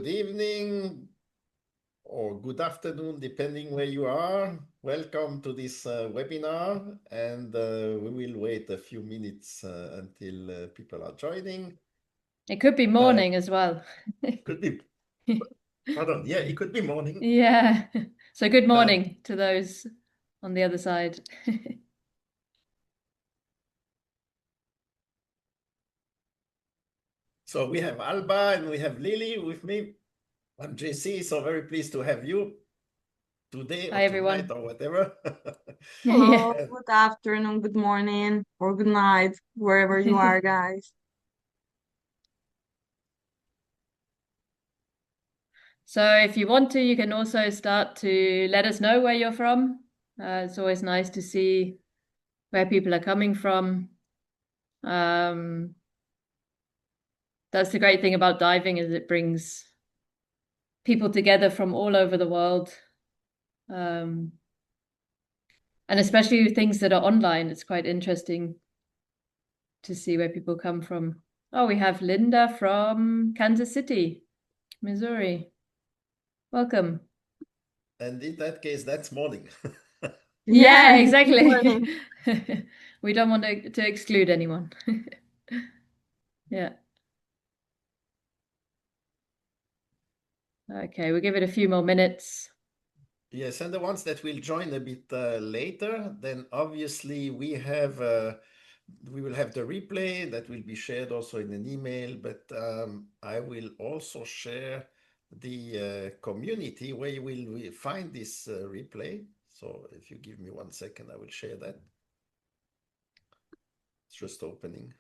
good evening or good afternoon, depending where you are. Welcome to this webinar, and we will wait a few minutes until people are joining. It could be morning as well. Could be, pardon, yeah, it could be morning. Yeah. So good morning to those on the other side. So we have Alba and we have Lily with me. I'm JC, so very pleased to have you today or Hi, everyone. tonight or whatever. Hello, Yeah. good afternoon, good morning, or good night, wherever you are, guys. So if you want to, you can also start to let us know where you're from. It's always nice to see where people are coming from. That's the great thing about diving, is it brings people together from all over the world. And especially things that are online, it's quite interesting to see where people come from. Oh, we have Linda from Kansas City, Missouri. Welcome. And in that case, that's morning. Yeah, good morning. exactly. We don't want to exclude anyone. Yeah. Okay, we'll give it a few more minutes. Yes, and the ones that will join a bit later, then obviously we will have the replay that will be shared also in an email, but I will also share the community where you will find this replay. So if you give me 1 second, I will share that. It's just opening.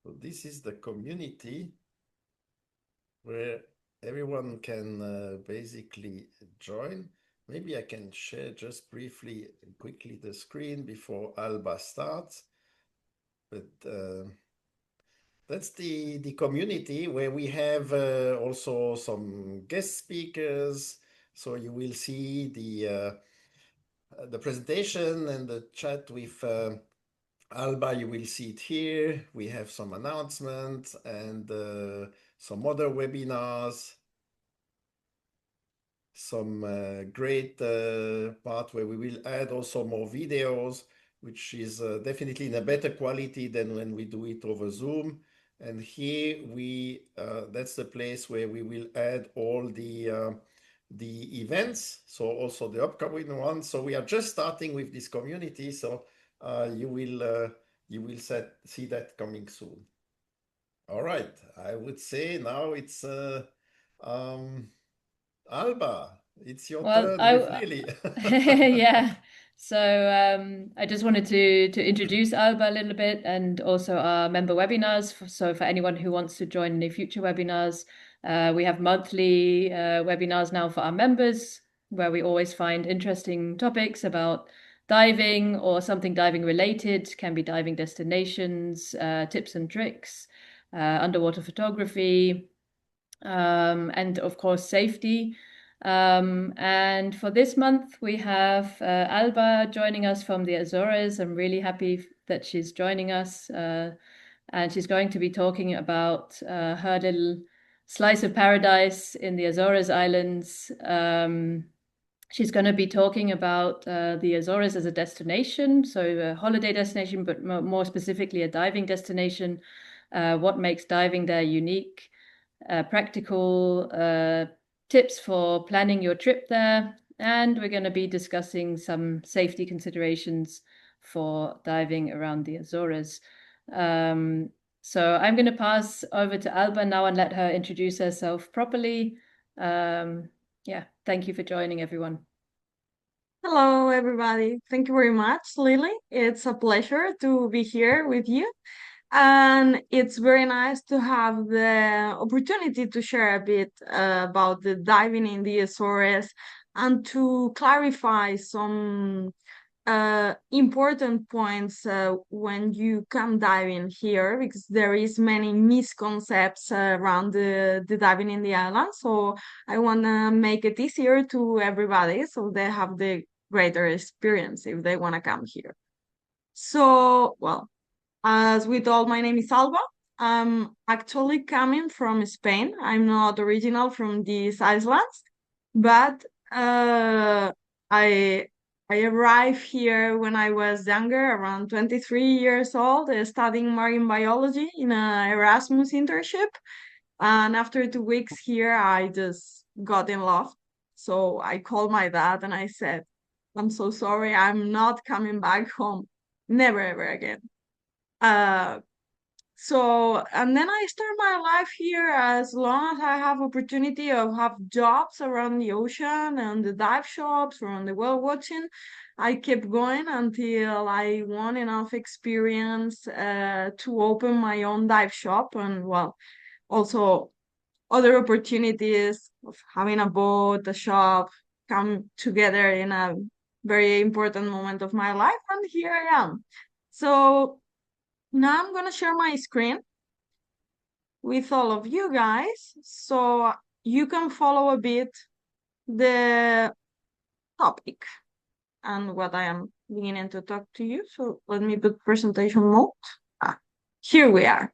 So this is the community where everyone can basically join. Maybe I can share just briefly and quickly the screen before Alba starts. But that's the community where we have also some guest speakers. So you will see the presentation and the chat with Alba. You will see it here. We have some announcements and some other webinars. Some great part where we will add also more videos, which is definitely in a better quality than when we do it over Zoom. And here that's the place where we will add all the events, so also the upcoming ones. So we are just starting with this community, so you will see that coming soon. All right, I would say now it's Alba, it's your turn with Lily. Yeah. So I just wanted to introduce Alba a little bit, and also our member webinars. So for anyone who wants to join any future webinars, we have monthly webinars now for our members, where we always find interesting topics about diving or something diving related. Can be diving destinations, tips and tricks, underwater photography, and of course safety. And for this month, we have Alba joining us from the Azores. I'm really happy that she's joining us. And she's going to be talking about her little slice of paradise in the Azores Islands. She's going to be talking about the Azores as a destination, so a holiday destination, but more specifically a diving destination. What makes diving there unique, practical tips for planning your trip there. And we're going to be discussing some safety considerations for diving around the Azores. So I'm going to pass over to Alba now and let her introduce herself properly. Yeah, thank you for joining, everyone. Hello, everybody. Thank you very much, Lily. It's a pleasure to be here with you. And it's very nice to have the opportunity to share a bit about the diving in the Azores and to clarify some important points when you come diving here, because there is many misconceptions around the diving in the island. So I want to make it easier to everybody so they have the greater experience if they want to come here. So, well, as we told, my name is Alba. I'm actually coming from Spain. I'm not original from these islands, but I I arrived here when I was younger, around 23 years old, studying marine biology in an Erasmus internship. And after 2 weeks here, I just got in love. So I called my dad and I said, I'm so sorry, I'm not coming back home. Never ever again. Uh, and then I start my life here as long as I have opportunity of have jobs around the ocean and the dive shops around the whale watching. I kept going until I won enough experience to open my own dive shop, and well, also other opportunities of having a boat, a shop come together in a very important moment of my life, and here I am. So now I'm gonna share my screen with all of you guys so you can follow a bit the topic and what I am beginning to talk to you. So let me put presentation mode. Here we are.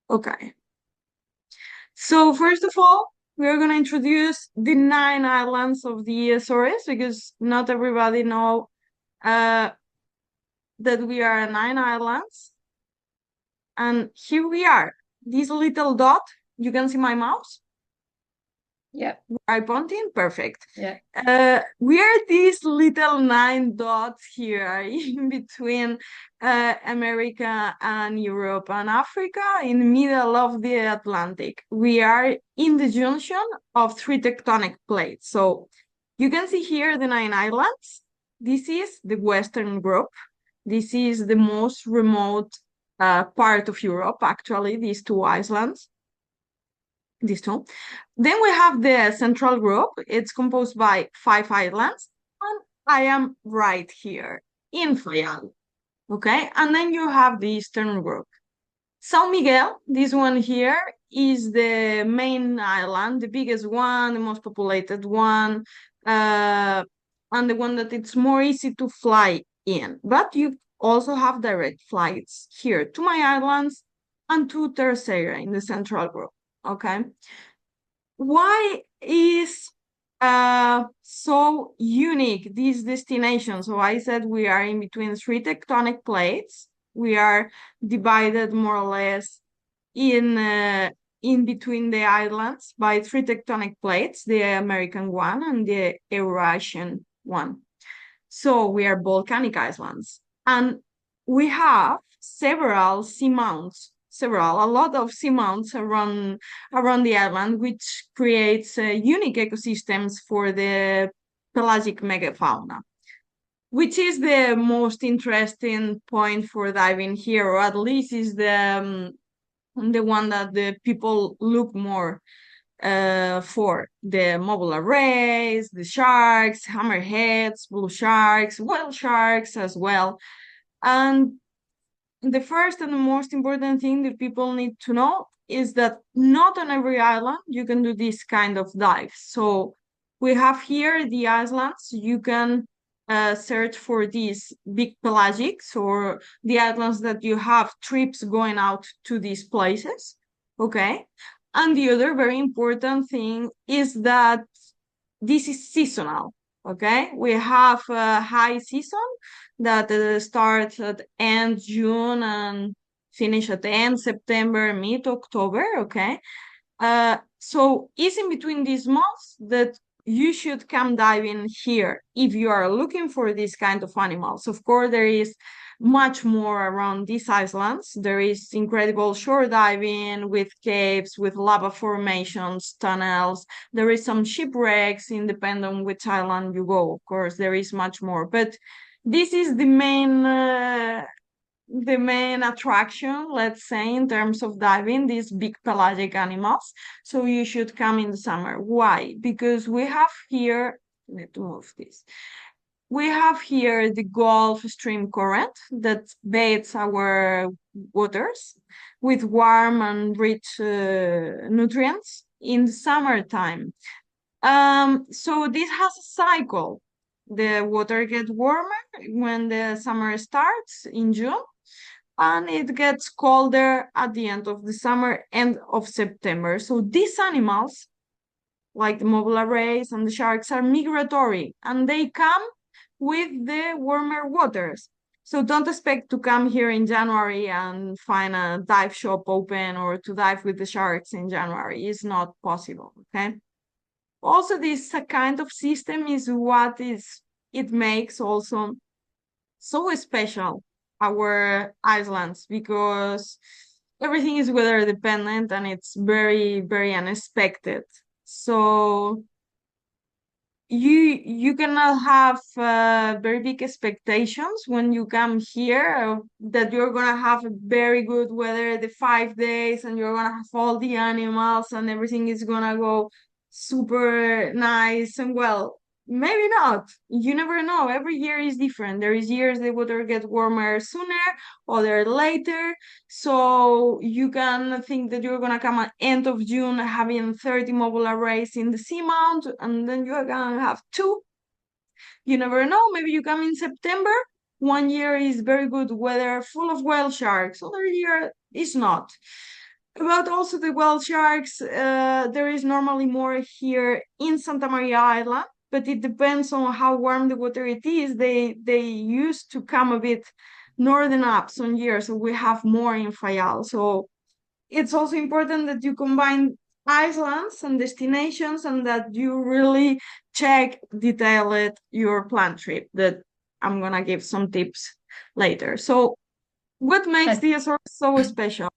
Okay. So first of all, we're going to introduce the 9 islands of the Azores because not everybody know that we are 9 islands. And here we are. This little dot, you can see my mouse? Yeah. I pointing? Perfect. Yeah. We are these little 9 dots here in between America and Europe and Africa in the middle of the Atlantic. We are in the junction of 3 tectonic plates. So you can see here the 9 islands. This is the Western group. This is the most remote part of Europe, actually, these 2 islands. These two. Then we have the central group. It's composed by 5 islands, and I am right here in Fayal. Okay, and then you have the eastern group. San Miguel, this one here, is the main island, the biggest one, the most populated one, and the one that it's more easy to fly in. But you also have direct flights here to my islands and to Terceira in the central group. Okay. Why is so unique this destination? So I said we are in between 3 tectonic plates. We are divided more or less in between the islands by 3 tectonic plates, the American one and the Eurasian one. So we are volcanic islands, and we have several seamounts, a lot of seamounts around the island, which creates unique ecosystems for the pelagic megafauna, which is the most interesting point for diving here, or at least is the one that the people look more for the mobile arrays, the sharks, hammerheads, blue sharks, whale sharks as well. And the first and the most important thing that people need to know is that not on every island you can do this kind of dive. So we have here the islands. You can search for these big pelagics or the islands that you have trips going out to these places. Okay. And the other very important thing is that this is seasonal. Okay, we have a high season that starts at end June and finish at the end September, mid October. Okay, so it's in between these months that you should come diving here if you are looking for this kind of animals. Of course, there is much more around these islands. There is incredible shore diving with caves, with lava formations, tunnels. There is some shipwrecks, depending on which island you go. Of course, there is much more, but this is the main attraction, let's say, in terms of diving, these big pelagic animals. So you should come in the summer. Why? Because we have here, let me move this. We have here the Gulf Stream current that bathes our waters with warm and rich nutrients in the summertime. So this has a cycle. The water gets warmer when the summer starts in June, and it gets colder at the end of the summer, end of September. So these animals, like the mobile rays and the sharks, are migratory and they come with the warmer waters. So don't expect to come here in January and find a dive shop open or to dive with the sharks in January. It's not possible, okay? Also, this kind of system is what is it makes also so special our islands, because everything is weather dependent and it's very, very unexpected. So you cannot have very big expectations when you come here, that you're gonna have a very good weather the 5 days and you're gonna have all the animals and everything is gonna go super nice and well. Maybe not. You never know. Every year is different. There is years the weather gets warmer sooner, other later. So you can think that you're gonna come at end of June having 30 mobile arrays in the seamount, and then you're gonna have two. You never know. Maybe you come in September. One year is very good weather, full of whale sharks. Other year is not. But also the whale sharks, there is normally more here in Santa Maria Island, but it depends on how warm the water it is. They used to come a bit northern up some years, so we have more in Fayal. So it's also important that you combine islands and destinations and that you really check detailed your plan trip. That I'm gonna give some tips later. So what makes the Azores so special?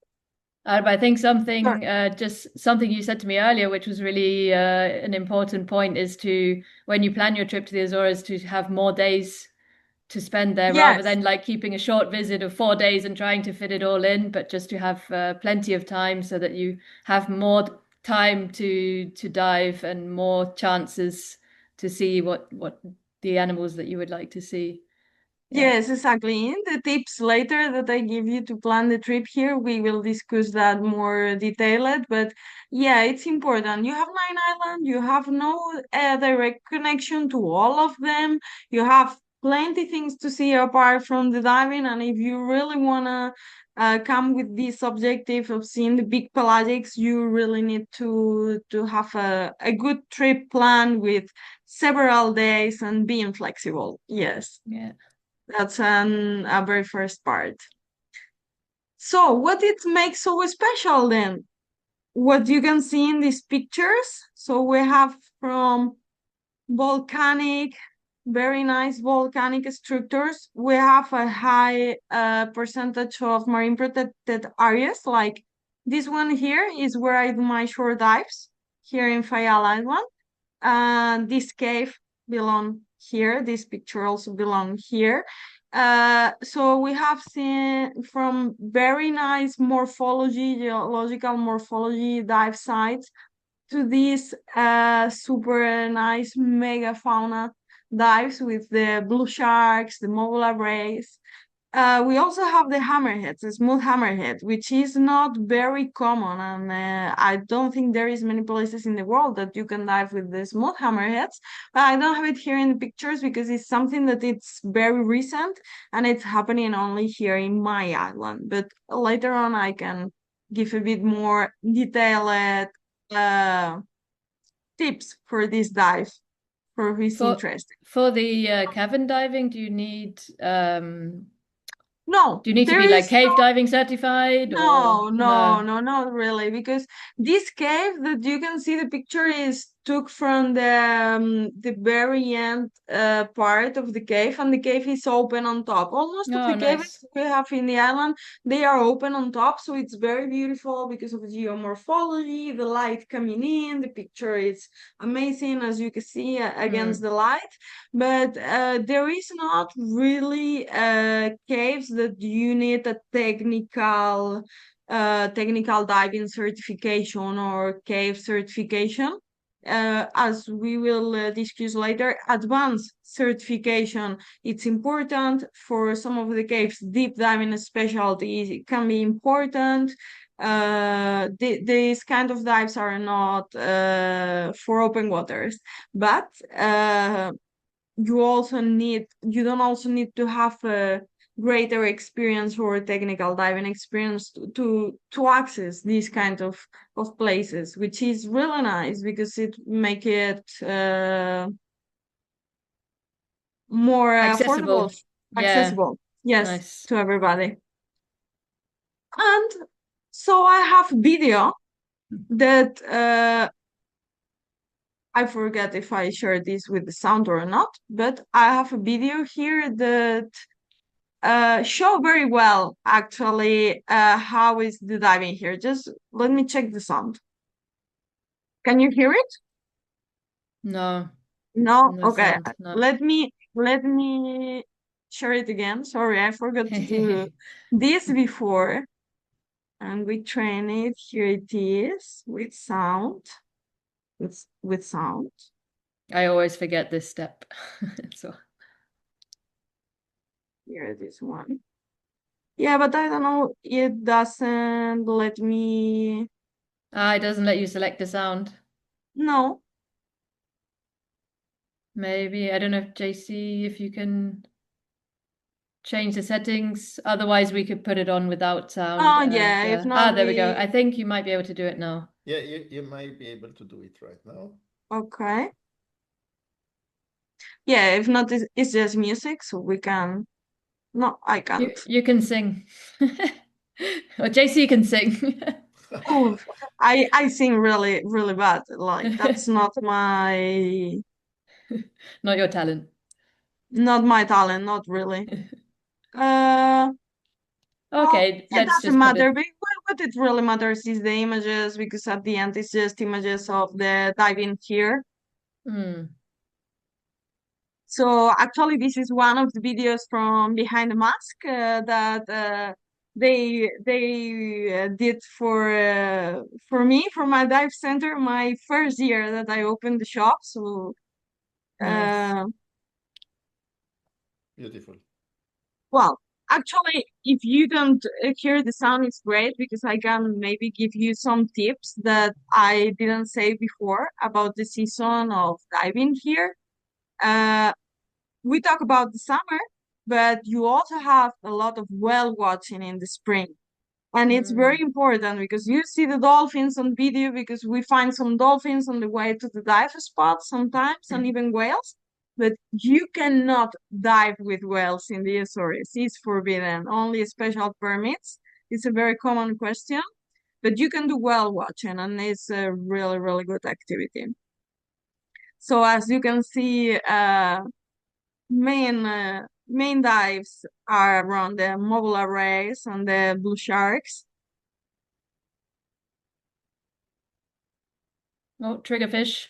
But I think Sure. just something you said to me earlier, which was really an important point, is to, when you plan your trip to the Azores, to have more days to spend there rather Yes. than like keeping a short visit of 4 days and trying to fit it all in, but just to have plenty of time so that you have more time to dive and more chances to see what the animals that you would like to see. Yeah. Yes, exactly. In the tips later that I give you to plan the trip here, we will discuss that more detailed. But yeah, it's important. You have 9 islands, you have no direct connection to all of them. You have plenty things to see apart from the diving. And if you really wanna come with this objective of seeing the big pelagics, you really need to have a good trip plan with several days and being flexible. Yes. Yeah. That's a very first part. So, what it makes so special then? What you can see in these pictures. So we have from volcanic, very nice volcanic structures. We have a high percentage of marine protected areas. Like this one here is where I do my shore dives here in Fayal Island. This cave belong here. This picture also belong here. So we have seen from very nice morphology, geological morphology dive sites to these super nice megafauna dives with the blue sharks, the mobile rays. We also have the hammerheads, the smooth hammerhead, which is not very common, and I don't think there is many places in the world that you can dive with the smooth hammerheads. But I don't have it here in the pictures because it's something that it's very recent and it's happening only here in my island. But later on, I can give a bit more detailed uh, tips for this dive for who's For interested. for the cavern diving, No, do you need to there be like is cave diving certified or no? no, not really, because this cave that you can see the picture is took from the very end part of the cave, and the cave is open on top. Almost of Oh, the caves nice. we have in the island, they are open on top, so it's very beautiful because of the geomorphology, the light coming in, the picture is amazing as you can see against Mm. the light. But there is not really caves that you need a technical diving certification or cave certification. As we will discuss later, advanced certification, it's important for some of the caves. Deep diving specialty can be important. These kind of dives are not for open waters, but you don't also need to have a greater experience or technical diving experience to access these kind of places, which is really nice because it make it more affordable, Accessible. Yeah, accessible, yes, nice. to everybody. And so I have video that I forget if I share this with the sound or not, but I have a video here that show very well actually how is the diving here. Just let me check the sound. Can you hear it? No, No? no Okay. sound. No. Let me share it again. Sorry, I forgot to do this before. And we train it. Here it is with sound. With sound. I always forget this step. So Here it is one. Yeah, but I don't know. It doesn't let me. it doesn't let you select the sound. No. Maybe I don't know if JC, if you can change the settings. Otherwise, we could put it on without sound. Oh, And yeah. If not, there we go. I we. think you might be able to do it now. Yeah, you might be able to do it right now. Okay. Yeah, if not, it's just music, so we can. No, I can't. You can sing, or JC can sing. Oh, I sing really really bad. Like that's Not your talent. not my talent. Not really. Uh, well, Okay, it let's doesn't just put matter. it. But what it really matters is the images because at the end it's just images of the diving here. Hmm. So actually, this is one of the videos from Behind the Mask that they did for me for my dive center my first year that I opened the shop. So Nice. uh, Beautiful. well, actually, if you don't hear the sound, it's great because I can maybe give you some tips that I didn't say before about the season of diving here. Uh, we talk about the summer, but you also have a lot of whale watching in the spring. And it's very Hmm. important because you see the dolphins on video because we find some dolphins on the way to the dive spot sometimes and even whales. But you cannot dive with whales in the Azores. It's forbidden. Only special permits. It's a very common question, but you can do whale watching and it's a really, really good activity. So as you can see, main dives are around the mobile arrays and the blue sharks. Oh, triggerfish.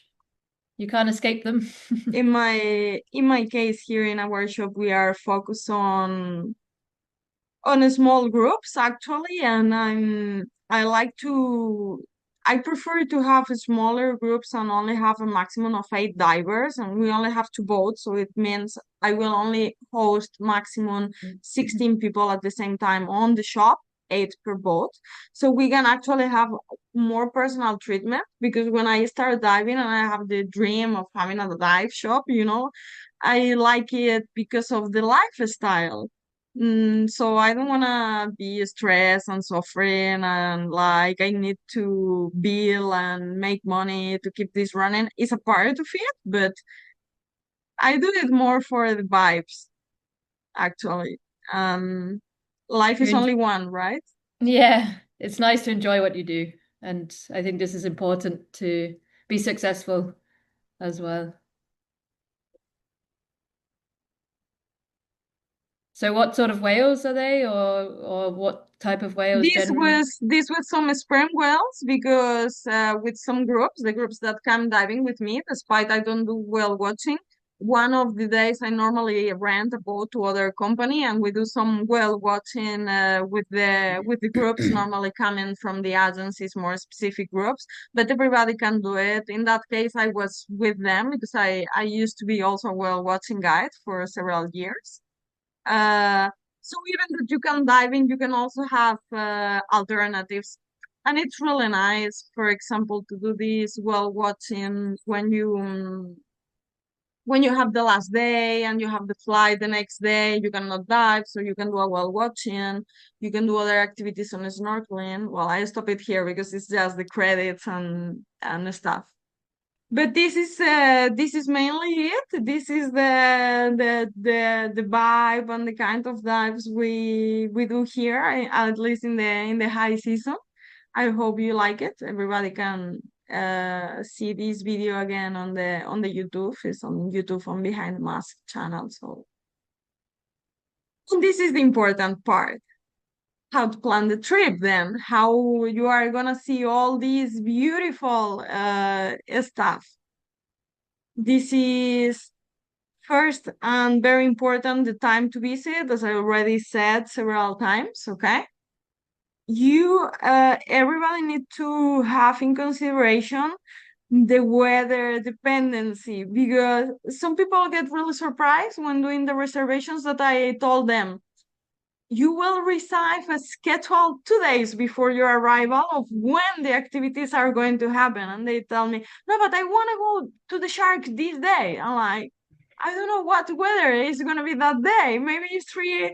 You can't escape them. In my case here in our shop, we are focused on small groups actually, and I prefer to have smaller groups and only have a maximum of 8 divers, and we only have 2 boats, so it means I will only host maximum 16 people at the same time on the shop, 8 per boat. So we can actually have more personal treatment because when I start diving and I have the dream of having a dive shop, I like it because of the lifestyle. So I don't wanna be stressed and suffering and like I need to bill and make money to keep this running. It's a part of it, but I do it more for the vibes, actually. Um, life You is en only one, right? Yeah, it's nice to enjoy what you do. And I think this is important to be successful as well. So what sort of whales are they, or what type of whales generally? This was some sperm whales because with some groups, the groups that come diving with me, despite I don't do whale watching, one of the days I normally rent a boat to other company and we do some whale watching with the groups normally coming from the agencies, more specific groups, but everybody can do it. In that case, I was with them because I used to be also a whale watching guide for several years. Uh, so even that you can dive in, you can also have alternatives. And it's really nice, for example, to do this while watching when you when you have the last day and you have the flight the next day, you cannot dive, so you can do a whale watching, you can do other activities on snorkeling. Well, I stop it here because it's just the credits and stuff. But this is mainly it. This is the vibe and the kind of dives we do here, at least in the high season. I hope you like it. Everybody can see this video again on the YouTube. It's on YouTube on Behind the Mask channel. So and this is the important part. How to plan the trip then, how you are gonna see all these beautiful stuff. This is first and very important, the time to visit, as I already said several times, okay? You everybody need to have in consideration the weather dependency, because some people get really surprised when doing the reservations that I told them you will receive a schedule 2 days before your arrival of when the activities are going to happen, and they tell me, no, but I want to go to the shark this day. I'm like, I don't know what weather is going to be that day. Maybe it's 3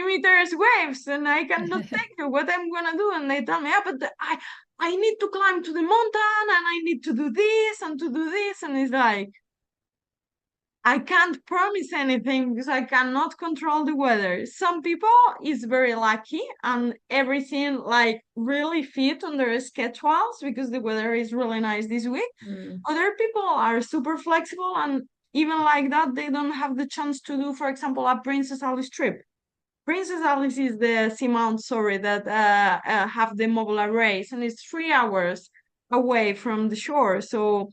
meters waves and I cannot take you. What I'm going to do? And they tell me, yeah, but I need to climb to the mountain and I need to do this and to do this. And it's like, I can't promise anything because I cannot control the weather. Some people is very lucky and everything like really fit on their schedules because the weather is really nice this week. Other people are super flexible and even like that, they don't have the chance to do, for example, a Princess Alice trip. Princess Alice is the seamount, sorry, that have the mobile arrays, and it's 3 hours away from the shore. So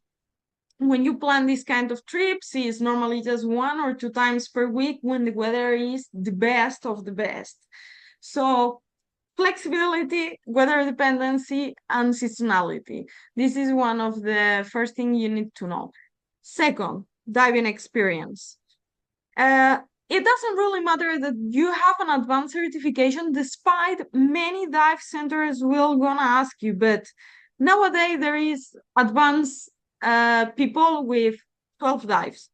when you plan this kind of trips, it's normally just 1 or 2 times per week when the weather is the best of the best. So flexibility, weather dependency, and seasonality. This is one of the first things you need to know. Second, diving experience. It doesn't really matter that you have an advanced certification, despite many dive centers will gonna ask you, but nowadays there is advanced people with 12 dives.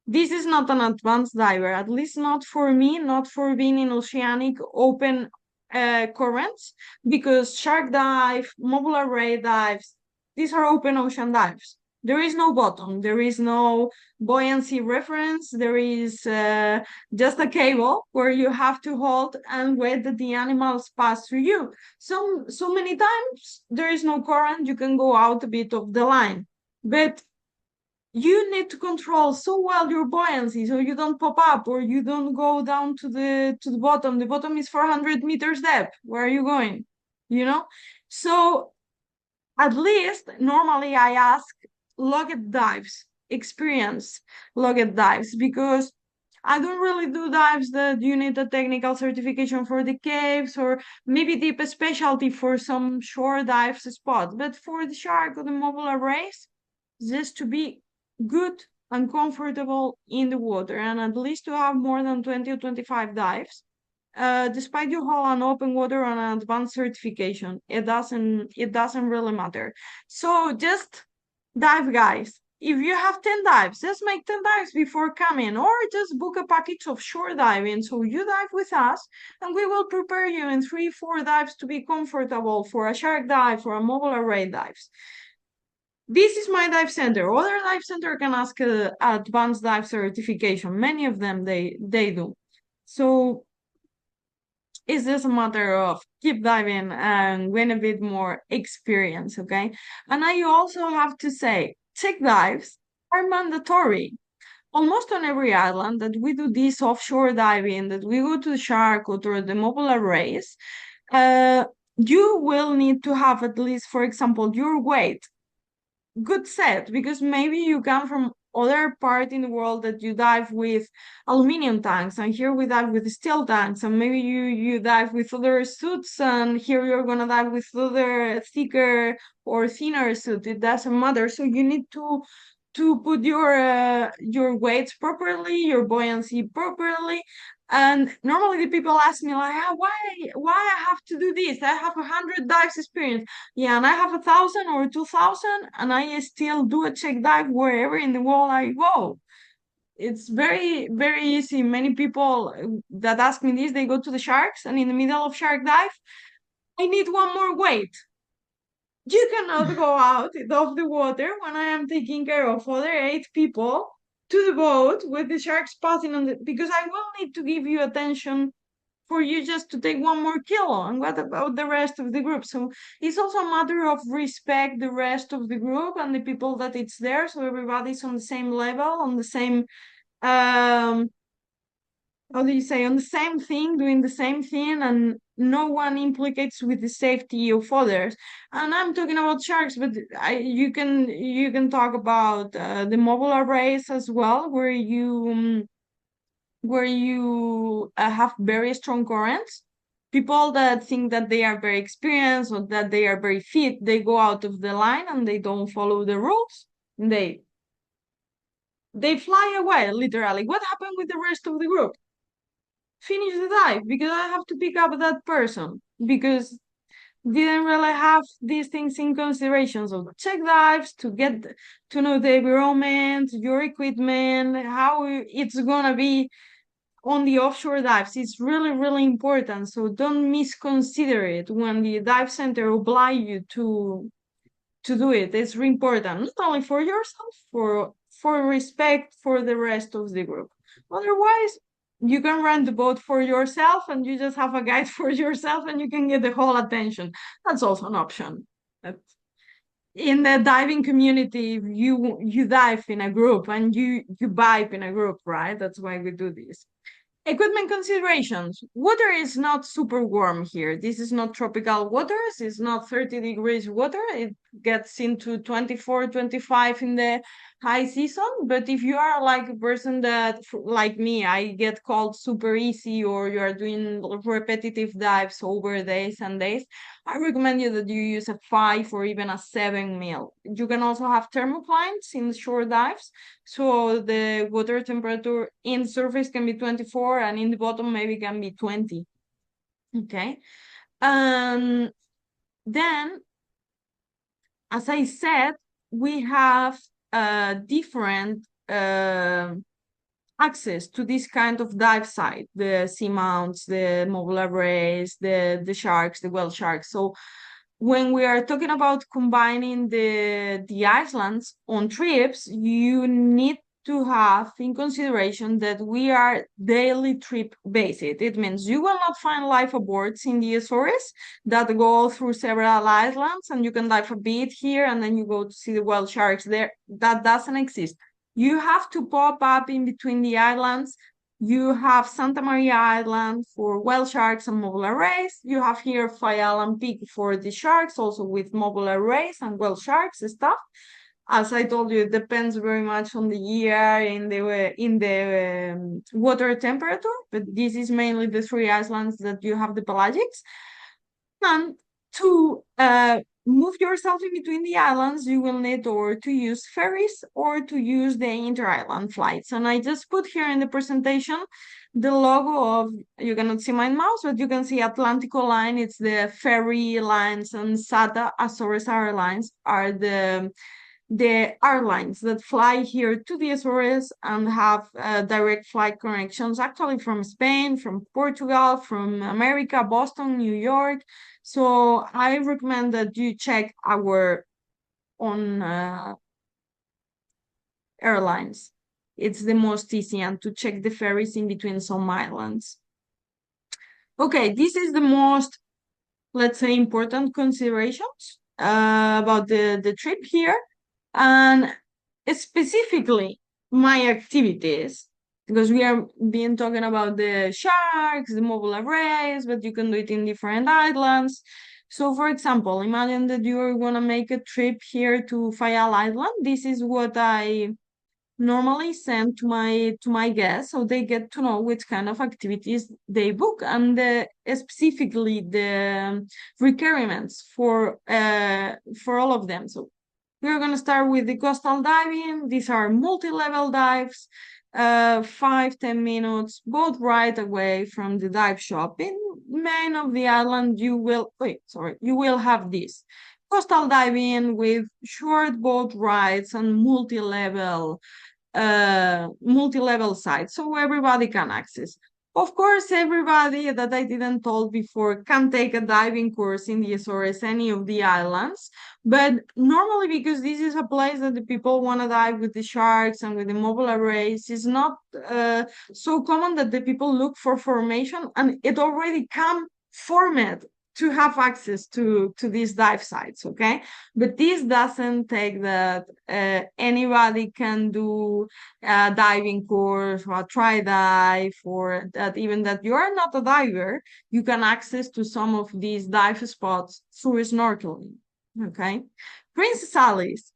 This is not an advanced diver, at least not for me, not for being in oceanic open currents, because shark dive, mobile array dives, these are open ocean dives. There is no bottom, there is no buoyancy reference, there is just a cable where you have to hold and wait that the animals pass through you. So many times there is no current, you can go out a bit of the line, but you need to control so well your buoyancy so you don't pop up or you don't go down to the bottom. The bottom is 400 meters depth. Where are you going? You know? So at least normally I ask logged dives, experience logged dives, because I don't really do dives that you need a technical certification for the caves or maybe deep specialty for some shore dives spot. But for the shark or the mobile arrays, just to be good and comfortable in the water, and at least to have more than 20 or 25 dives. Despite you hold an open water on an advanced certification, it doesn't really matter. So just dive, guys. If you have 10 dives, just make 10 dives before coming, or just book a package of shore diving. So you dive with us, and we will prepare you in 3, 4 dives to be comfortable for a shark dive or a mobile array dives. This is my dive center. Other dive center can ask advanced dive certification. Many of them they do. So it's just a matter of keep diving and win a bit more experience, okay? And I also have to say, tech dives are mandatory. Almost on every island that we do this offshore diving, that we go to the shark or to the mobile arrays, you will need to have at least, for example, your weight good set, because maybe you come from other part in the world that you dive with aluminum tanks, and here we dive with steel tanks, and maybe you dive with other suits, and here you're gonna dive with other thicker or thinner suit. It doesn't matter. So you need to put your weights properly, your buoyancy properly. And normally the people ask me like, ah, why I have to do this? I have 100 dives experience. Yeah, and I have 1,000 or 2,000, and I still do a check dive wherever in the world I go. it's very, very easy. Many people that ask me this, they go to the sharks, and in the middle of shark dive, I need one more weight. You cannot go out of the water when I am taking care of other 8 people to the boat with the sharks passing on the, because I will need to give you attention for you just to take one more kilo. And what about the rest of the group? So it's also a matter of respect the rest of the group and the people that it's there. So everybody's on the same level, on the same um how do you say, on the same thing, doing the same thing, and no one implicates with the safety of others. And I'm talking about sharks, but you can talk about the mobile arrays as well, where you have very strong currents. People that think that they are very experienced or that they are very fit, they go out of the line and they don't follow the rules. They fly away, literally. What happened with the rest of the group? Finish the dive because I have to pick up that person because didn't really have these things in consideration. So check dives to get to know the environment, your equipment, how it's gonna be on the offshore dives. It's really, really important. So don't misconsider it when the dive center oblige you to do it. It's really important, not only for yourself, for respect for the rest of the group. Otherwise, you can rent the boat for yourself and you just have a guide for yourself and you can get the whole attention. That's also an option. In the diving community, you dive in a group and you vibe in a group, right? That's why we do this. Equipment considerations. Water is not super warm here. This is not tropical waters. It's not 30 degrees water. It gets into 24, 25 in the high season. But if you are like a person that, like me, I get cold super easy, or you are doing repetitive dives over days and days, I recommend you that you use a 5 or even a 7 mil. You can also have thermoclines in shore dives. So the water temperature in surface can be 24 and in the bottom maybe can be 20. Okay. Then, as I said, we have different access to this kind of dive site, the seamounts, the mobile arrays, the sharks, the whale sharks. So when we are talking about combining the islands on trips, you need to have in consideration that we are daily trip based. It means you will not find life aboards in the Azores that go through several islands and you can dive a bit here and then you go to see the whale sharks there. That doesn't exist. You have to pop up in between the islands. You have Santa Maria Island for whale sharks and mobile arrays. You have here Fayalan Peak for the sharks, also with mobile arrays and whale sharks and stuff. As I told you, it depends very much on the year in the water temperature, but this is mainly the 3 islands that you have the pelagics. And to move yourself in between the islands, you will need or to use ferries or to use the inter-island flights. And I just put here in the presentation the logo of, you cannot see my mouse, but you can see Atlantico Line. It's the ferry lines, and SATA Azores Airlines are the airlines that fly here to the Azores and have direct flight connections, actually from Spain, from Portugal, from America, Boston, New York. So I recommend that you check our own airlines. It's the most easy, and to check the ferries in between some islands. Okay, this is the most, let's say, important considerations about the trip here. And specifically my activities, because we are being talking about the sharks, the mobile arrays, but you can do it in different islands. So for example, imagine that you are going to make a trip here to Fayal Island. This is what I normally send to my guests, so they get to know which kind of activities they book and specifically the requirements for all of them. So we're going to start with the coastal diving. These are multi-level dives, 5-10 minutes, both right away from the dive shop. In main of the island, you will have this coastal diving with short boat rides and multi-level multi-level site, so everybody can access. Of course, everybody that I didn't told before can take a diving course in the Azores, any of the islands. But normally, because this is a place that the people want to dive with the sharks and with the mobile arrays, it's not so common that the people look for formation, and it already come format to have access to these dive sites, okay? But this doesn't take that anybody can do a diving course or a try dive, or that even that you are not a diver, you can access to some of these dive spots through snorkeling, okay? Princess Alice.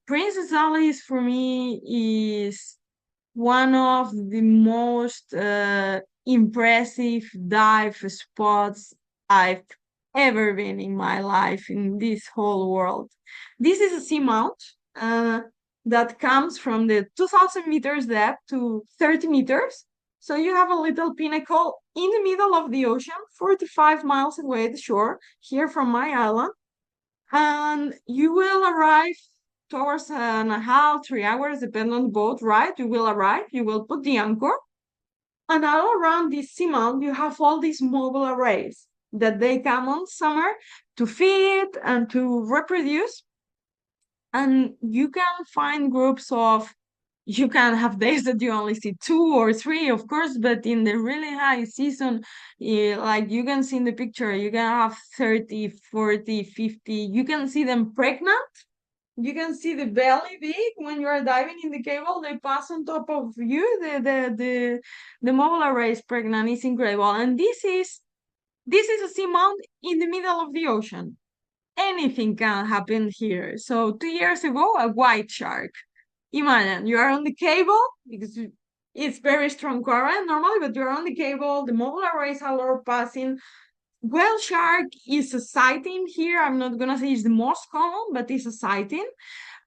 Princess Alice for me is one of the most impressive dive spots I've ever been in my life in this whole world. This is a seamount that comes from the 2,000 meters depth to 30 meters. So you have a little pinnacle in the middle of the ocean, 45 miles away at the shore, here from my island. And you will arrive towards 1.5, 3 hours, depending on the boat, right? You will arrive, you will put the anchor, and all around this seamount, you have all these mobile arrays that they come on summer to feed and to reproduce. And you can find groups of, you can have days that you only see 2 or 3, of course, but in the really high season, like you can see in the picture, you can have 30, 40, 50. You can see them pregnant. You can see the belly big when you are diving in the cable. They pass on top of you. The mobile array is pregnant. It's incredible. And this is a seamount in the middle of the ocean. Anything can happen here. So 2 years ago, a white shark. Imagine you are on the cable because it's very strong current normally, but you're on the cable. The mobile arrays are passing. Whale shark is a sighting here. I'm not gonna say it's the most common, but it's a sighting.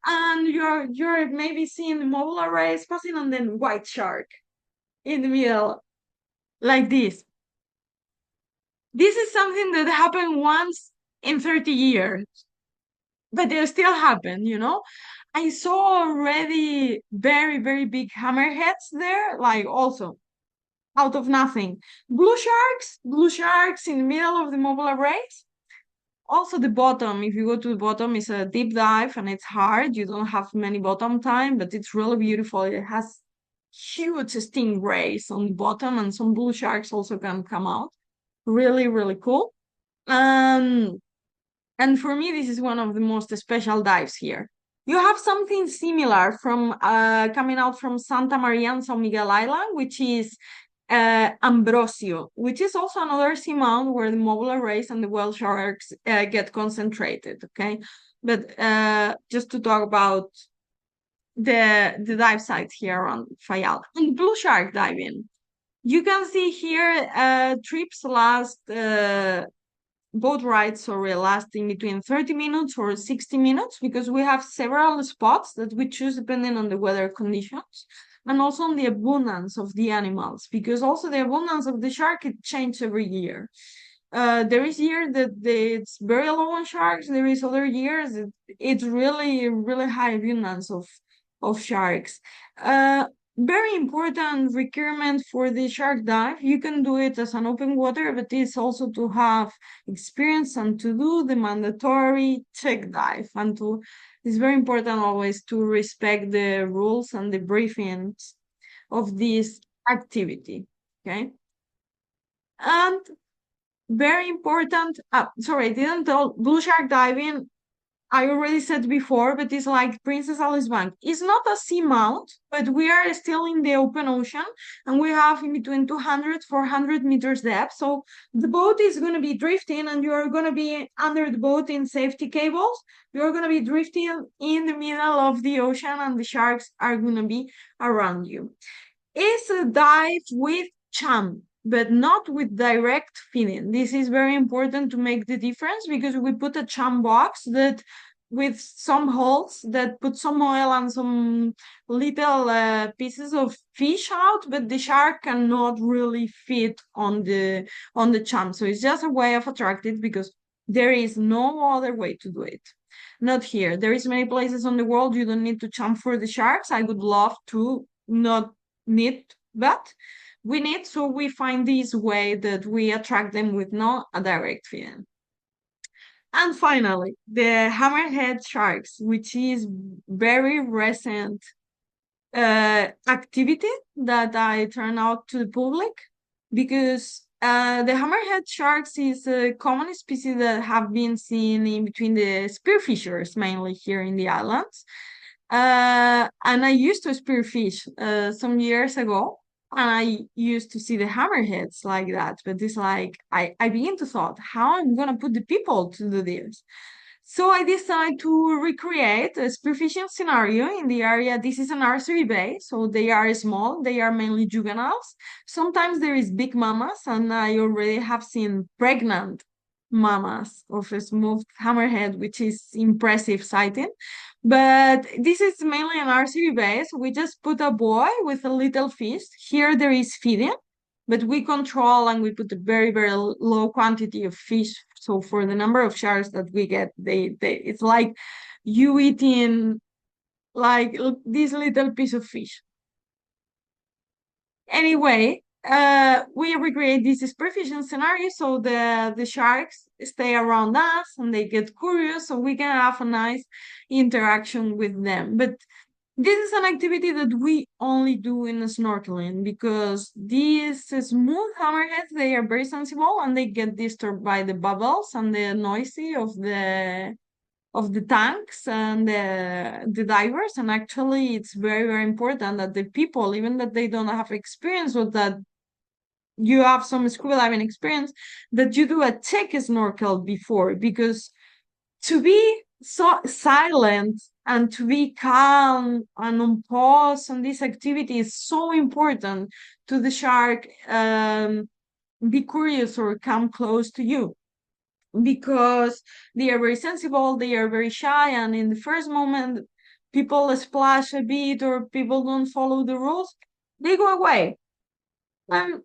And you're maybe seeing the mobile arrays passing, and then white shark in the middle, like this. This is something that happened once in 30 years, but it still happen, you know? I saw already very, very big hammerheads there, like also out of nothing. Blue sharks in the middle of the mobile arrays. Also the bottom, if you go to the bottom, is a deep dive and it's hard. You don't have many bottom time, but it's really beautiful. It has huge stingrays on the bottom, and some blue sharks also can come out. Really, really cool. And for me, this is one of the most special dives here. You have something similar from coming out from Santa Maria and San Miguel Island, which is Ambrosio, which is also another seamount where the mobile arrays and the whale sharks get concentrated, okay? But just to talk about the dive sites here around Fayal. And blue shark diving. You can see here trips last boat rides are lasting between 30 minutes or 60 minutes because we have several spots that we choose depending on the weather conditions and also on the abundance of the animals, because also the abundance of the shark, it changes every year. There is year that it's very low on sharks. There is other years it's really, really high abundance of sharks. Very important requirement for the shark dive. You can do it as an open water, but it's also to have experience and to do the mandatory check dive. And it's very important always to respect the rules and the briefings of this activity. Okay. And very important, sorry, I didn't tell, blue shark diving, I already said before, but it's like Princess Alice Bank. It's not a seamount, but we are still in the open ocean, and we have in between 200, 400 meters depth. So the boat is going to be drifting, and you're going to be under the boat in safety cables. You're going to be drifting in the middle of the ocean, and the sharks are going to be around you. It's a dive with chum, but not with direct feeding. This is very important to make the difference because we put a chum box that with some holes that put some oil and some little pieces of fish out, but the shark cannot really fit on the chum. So it's just a way of attracting it because there is no other way to do it. Not here. There is many places on the world you don't need to jump for the sharks. I would love to not need that. We need, so we find this way that we attract them with no a direct feeding. And finally, the hammerhead sharks, which is very recent activity that I turn out to the public because the hammerhead sharks is a common species that have been seen in between the spearfishers, mainly here in the islands. And I used to spearfish some years ago, and I used to see the hammerheads like that. But it's like I begin to thought how I'm gonna put the people to do this. So I decided to recreate a spearfishing scenario in the area. This is an archery bay, so they are small. They are mainly juveniles. Sometimes there is big mamas, and I already have seen pregnant mamas of a smooth hammerhead, which is impressive sighting. But this is mainly an archery base. We just put a buoy with a little fish. Here there is feeding, but we control and we put a very, very low quantity of fish. So for the number of sharks that we get, they it's like you eating like this little piece of fish. Anyway, we recreate this spearfishing scenario so the sharks stay around us and they get curious, so we can have a nice interaction with them. But this is an activity that we only do in snorkeling because these smooth hammerheads, they are very sensible and they get disturbed by the bubbles and the noisy of the tanks and the divers. And actually it's very, very important that the people, even that they don't have experience or that you have some scuba diving experience, that you do a check snorkel before, because to be so silent and to be calm and on pause on this activity is so important to the shark be curious or come close to you, because they are very sensible, they are very shy, and in the first moment people splash a bit or people don't follow the rules, they go away. And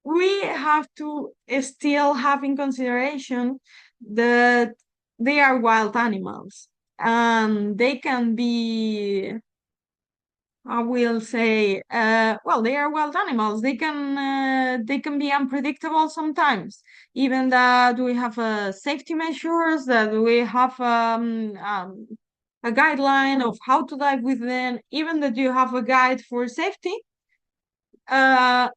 we have to still have in consideration that they are wild animals and they can be, I will say, well, they are wild animals. They can be unpredictable sometimes. Even that we have safety measures, that we have a guideline of how to dive with them, even that you have a guide for safety. Uh,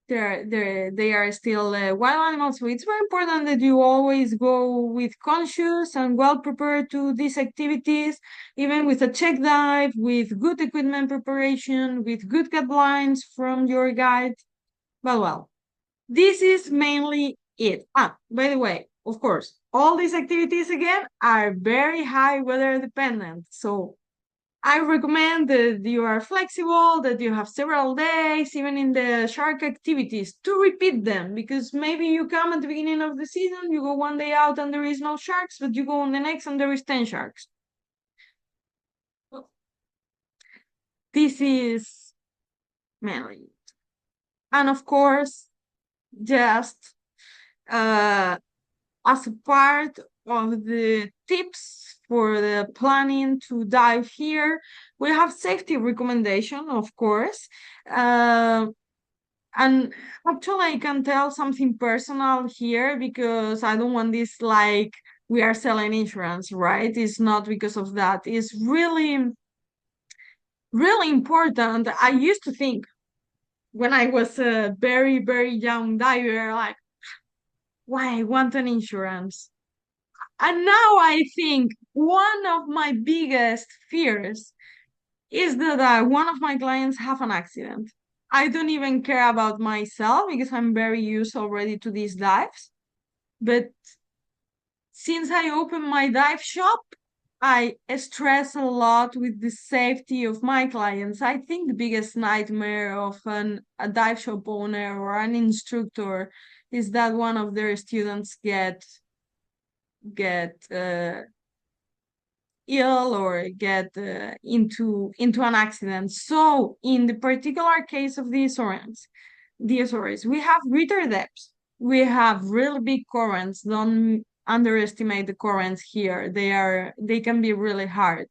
they are still wild animals, so it's very important that you always go with conscious and well prepared to these activities, even with a check dive, with good equipment preparation, with good guidelines from your guide. Well, this is mainly it. By the way, of course, all these activities again are very high weather dependent, so I recommend that you are flexible, that you have several days, even in the shark activities, to repeat them, because maybe you come at the beginning of the season, you go one day out and there is no sharks, but you go on the next and there is 10 sharks. This is mainly it. And of course, just as a part of the tips for the planning to dive here, we have safety recommendation, of course. And actually, I can tell something personal here because I don't want this like we are selling insurance, right? It's not because of that. It's really, really important. I used to think when I was a very, very young diver, like, why I want an insurance? And now I think one of my biggest fears is that one of my clients have an accident. I don't even care about myself because I'm very used already to these dives. But since I opened my dive shop, I stress a lot with the safety of my clients. I think the biggest nightmare of a dive shop owner or an instructor is that one of their students get ill or get into an accident. So in the particular case of the Azores, we have greater depths, we have really big currents, underestimate the currents here. They can be really hard.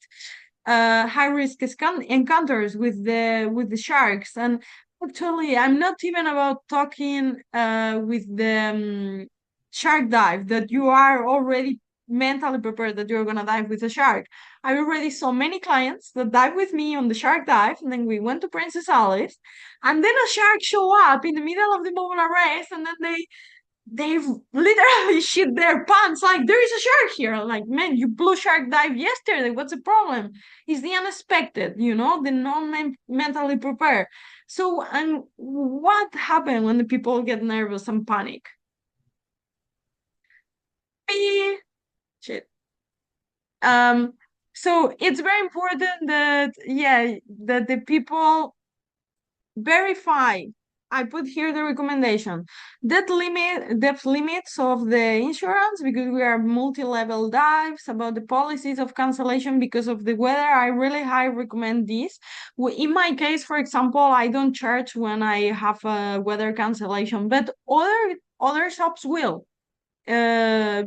High risk encounters with the sharks. And actually, I'm not even about talking with the shark dive that you are already mentally prepared that you're gonna dive with a shark. I already saw many clients that dive with me on the shark dive, and then we went to Princess Alice, and then a shark show up in the middle of the mobile race, and then they've literally shit their pants like there is a shark here. Like, man, you blew shark dive yesterday. What's the problem? It's the unexpected, the non-mentally prepared. So, and what happened when the people get nervous and panic? Shit. So it's very important that that the people verify. I put here the recommendation. Depth limits of the insurance, because we are multi-level dives, about the policies of cancellation because of the weather. I really high recommend this. In my case, for example, I don't charge when I have a weather cancellation, but other shops will.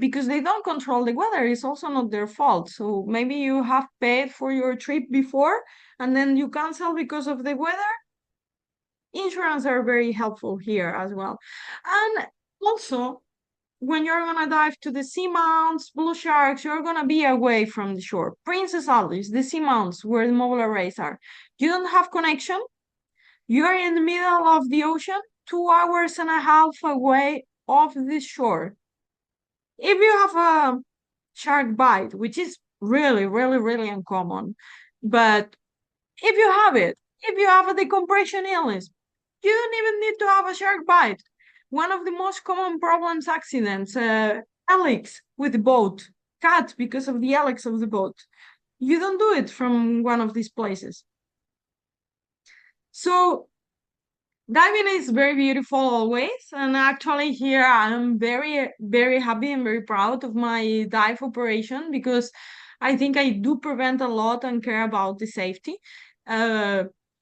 Because they don't control the weather. It's also not their fault. So maybe you have paid for your trip before and then you cancel because of the weather. Insurance are very helpful here as well. And also, when you're gonna dive to the seamounts, blue sharks, you're gonna be away from the shore. Princess Alice, the seamounts where the mobile arrays are. You don't have connection. You're in the middle of the ocean, 2 hours and a half away off the shore. If you have a shark bite, which is really, really, really uncommon, but if you have it, if you have a decompression illness, you don't even need to have a shark bite. One of the most common problems, accidents, alex with the boat, cut because of the alex of the boat. You don't do it from one of these places. So diving is very beautiful always, and actually here I'm very, very happy and very proud of my dive operation, because I think I do prevent a lot and care about the safety.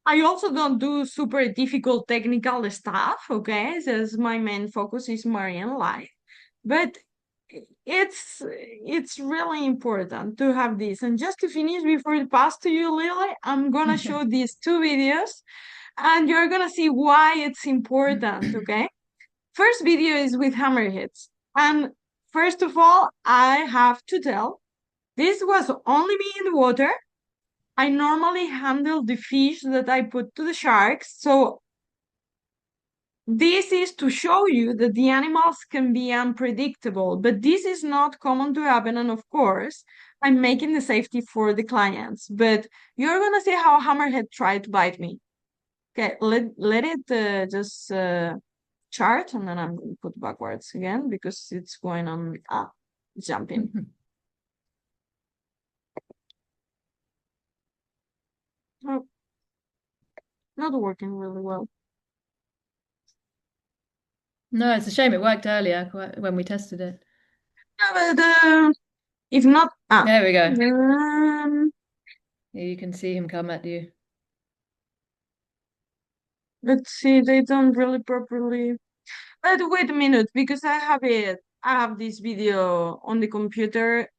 I also don't do super difficult technical stuff, okay? As my main focus is marine life, but it's really important to have this. And just to finish before I pass to you, Lily, I'm gonna show these two videos and you're gonna see why it's important, okay? First video is with hammerheads. And first of all, I have to tell, this was only me in the water. I normally handle the fish that I put to the sharks. So this is to show you that the animals can be unpredictable, but this is not common to happen. And of course, I'm making the safety for the clients, but you're gonna see how hammerhead tried to bite me. Okay, let it just chart, and then I'm going to put backwards again because it's going on jumping. Oh, not working really well. No, it's a shame it worked earlier when we tested it. No, but if not, There we go. um, You can see him come at you. let's see, they don't really properly. But wait a minute, because I have it. I have this video on the computer.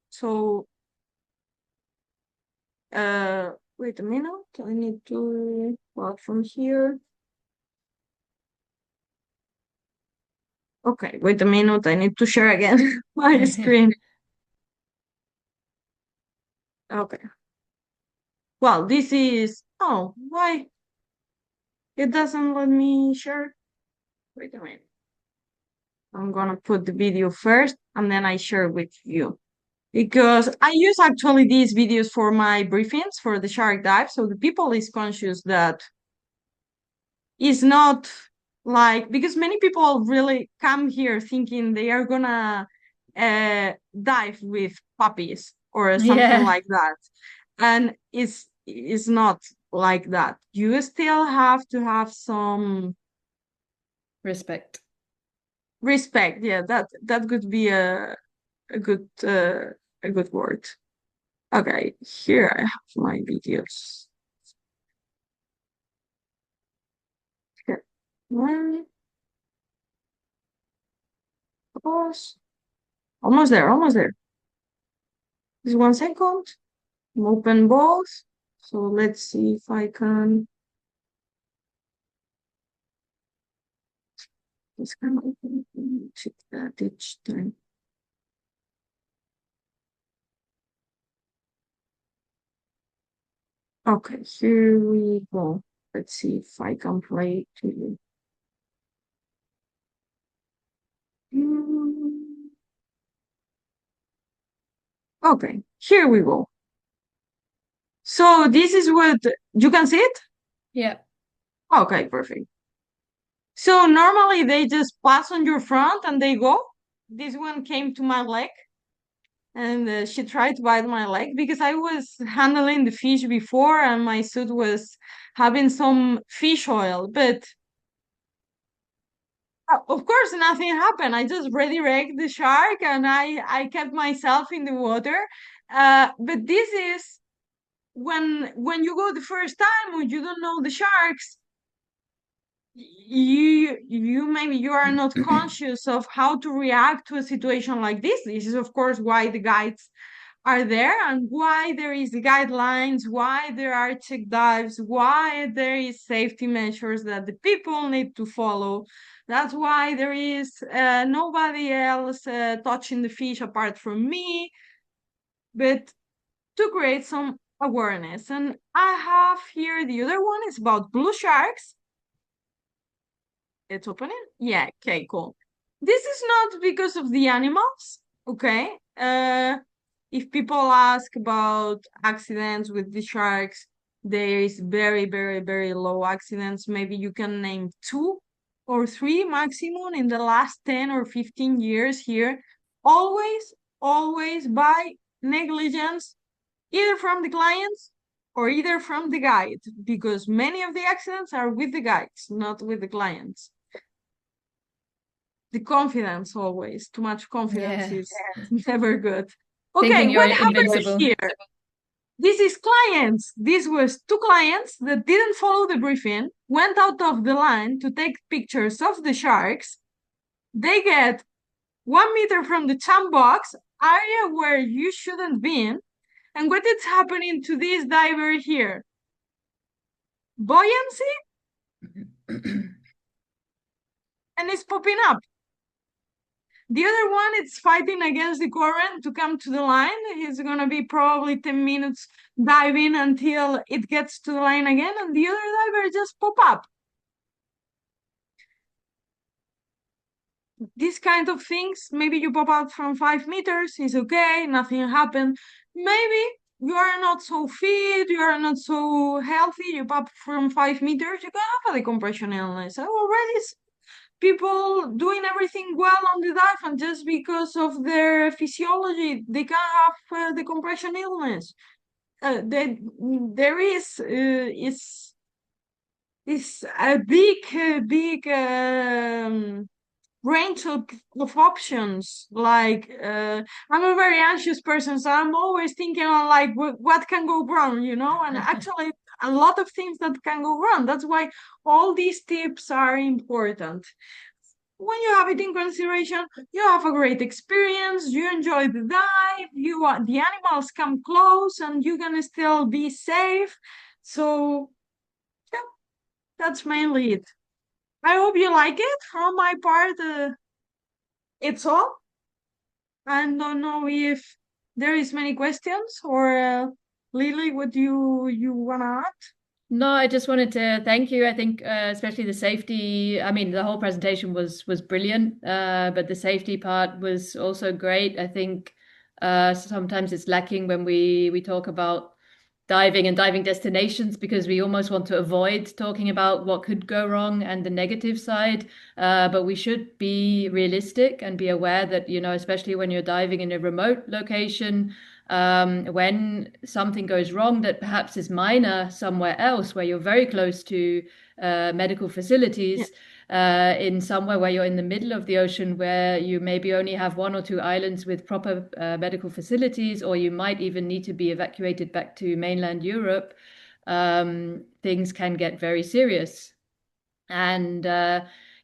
So wait a minute. I need to plot from here. Okay, wait a minute. I need to share again my screen. Okay. Well, this is. Oh, why? It doesn't let me share. Wait a minute. I'm gonna put the video first and then I share with you. Because I use actually these videos for my briefings for the shark dive. So the people is conscious that it's not like, because many people really come here thinking they are gonna dive with puppies or something like that. And it's not like that. You still have to have some Respect. Yeah, that could be a good word. Okay, here I have my videos. Here. One. Pause. Almost there, almost there. Just 1 second. Open both. So let's see if I can. Just kind of check that each time. Okay, here we go. Let's see if I can play to you. Mm, Okay, here we go. So this is what you can see it? Yeah. Okay, perfect. So normally they just pass on your front and they go. This one came to my leg and she tried to bite my leg because I was handling the fish before and my suit was having some fish oil. But of course, nothing happened. I just redirected the shark and I kept myself in the water. But this is when you go the first time or you don't know the sharks, you maybe you are not conscious of how to react to a situation like this. This is of course why the guides are there and why there is the guidelines, why there are check dives, why there is safety measures that the people need to follow. That's why there is nobody else touching the fish apart from me, but to create some awareness. And I have here the other one is about blue sharks. It's opening? Yeah, okay, cool. This is not because of the animals, okay? If people ask about accidents with the sharks, there is very, very, very low accidents. Maybe you can name 2 or 3 maximum in the last 10 or 15 years here. Always, always by negligence, either from the clients or either from the guide, because many of the accidents are with the guides, not with the clients. The confidence always. Too much confidence Yeah. is never good. Okay, Thinking you're what happened invincible. here? This is clients. This was 2 clients that didn't follow the briefing, went out of the line to take pictures of the sharks. They get 1 meter from the champ box, area where you shouldn't been. And what is happening to this diver here? Buoyancy? And it's popping up. The other one is fighting against the current to come to the line. He's gonna be probably 10 minutes diving until it gets to the line again, and the other diver just pop up. These kind of things, maybe you pop out from 5 meters, it's okay, nothing happened. Maybe you are not so fit, you are not so healthy, you pop from 5 meters, you can have a decompression illness. I already people doing everything well on the dive and just because of their physiology they can have the compression illness. There is a big range of options. Like I'm a very anxious person, so I'm always thinking on like what can go wrong, and actually a lot of things that can go wrong. That's why all these tips are important. When you have it in consideration, you have a great experience, you enjoy the dive, the animals come close and you can still be safe. So yeah, that's mainly it. I hope you like it. From my part, it's all. I don't know if there is many questions or Lily, what do you wanna add? No, I just wanted to thank you. I think especially the safety. I mean, the whole presentation was brilliant, but the safety part was also great. I think sometimes it's lacking when we talk about diving and diving destinations because we almost want to avoid talking about what could go wrong and the negative side. But we should be realistic and be aware that, especially when you're diving in a remote location, when something goes wrong that perhaps is minor somewhere else where you're very close to medical facilities, in somewhere where you're in the middle of the ocean where you maybe only have 1 or 2 islands with proper medical facilities, or you might even need to be evacuated back to mainland Europe, things can get very serious. And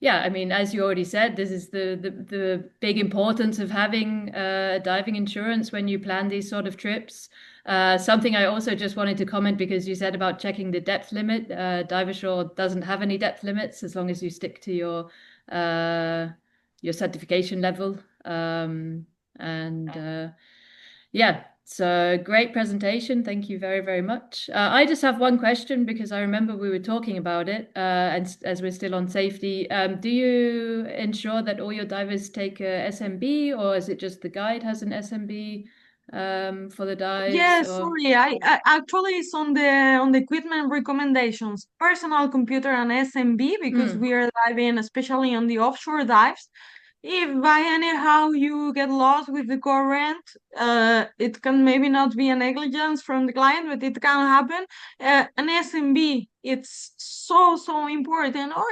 yeah, I mean, as you already said, this is the big importance of having diving insurance when you plan these sort of trips. Something I also just wanted to comment because you said about checking the depth limit. DiveAssure doesn't have any depth limits as long as you stick to your certification level. And yeah, so great presentation. Thank you very, very much. I just have one question because I remember we were talking about it, and as we're still on safety, do you ensure that all your divers take a SMB, or is it just the guide has an SMB for the dives? Yeah, Or sorry. I actually it's on the equipment recommendations, personal computer and SMB because mm, we are diving, especially on the offshore dives. If by anyhow you get lost with the current, it can maybe not be a negligence from the client, but it can happen. An SMB, it's so important. Or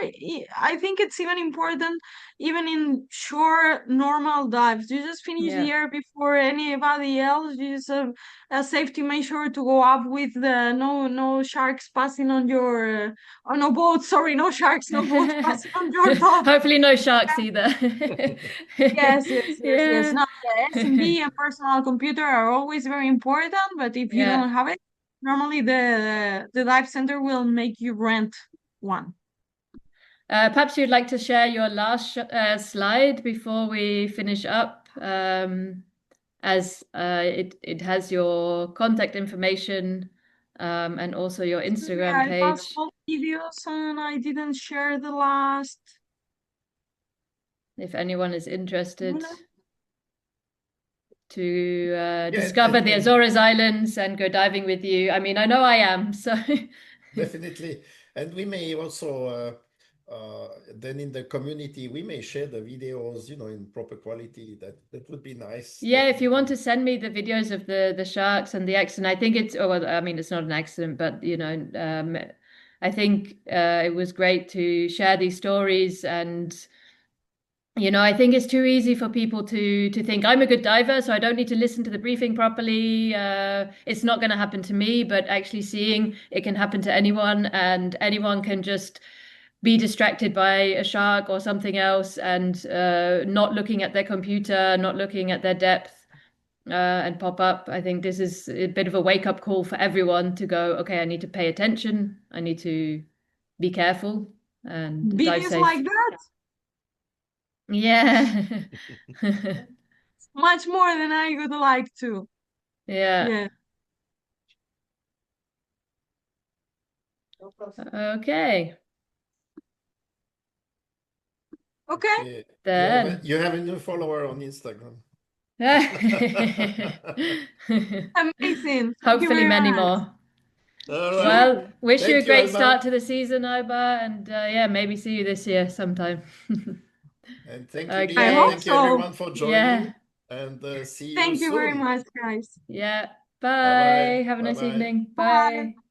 I think it's even important even in short normal dives. You just finish the yeah. air before anybody else. You just a safety measure to go up with the no sharks passing on your on no boat. Sorry, no sharks, no boats passing on your top. Hopefully no sharks either. Yes. Yeah. No, the SMB and personal computer are always very important, but if you Yeah. don't have it, normally the dive center will make you rent one. Perhaps you'd like to share your last slide before we finish up, as it has your contact information and also your Sorry, Instagram I passed page. all videos and I didn't share the last. If anyone is interested Minute. to Yeah, discover the and Azores Islands and go diving with you. I mean, I know I am, so definitely. And we may also then in the community we may share the videos, in proper quality. That would be nice, yeah, if you want definitely. to send me the videos of the sharks and the accident, I think it's oh well, I mean it's not an accident, but I think it was great to share these stories and I think it's too easy for people to think I'm a good diver, so I don't need to listen to the briefing properly. It's not going to happen to me, but actually seeing it can happen to anyone, and anyone can just be distracted by a shark or something else, and not looking at their computer, not looking at their depth, and pop up. I think this is a bit of a wake-up call for everyone to go, okay, I need to pay attention. I need to be careful and dive Videos safe. like that, Yeah. much more than I would like to. Yeah. Yeah. Okay. Okay. Okay. Then. You have a new follower on Instagram. Amazing. Thank you Hopefully very many much. more. All right. Well, wish you a Thank you, great Alba. start to the season, Alba, and yeah, maybe see you this year sometime. And thank you, I Leah. Okay. hope Thank you, so. everyone, for Yeah. joining. And see you Thank you very soon. much, guys. Yeah. Bye bye. Bye. Have a Bye nice bye. evening. Bye. Bye.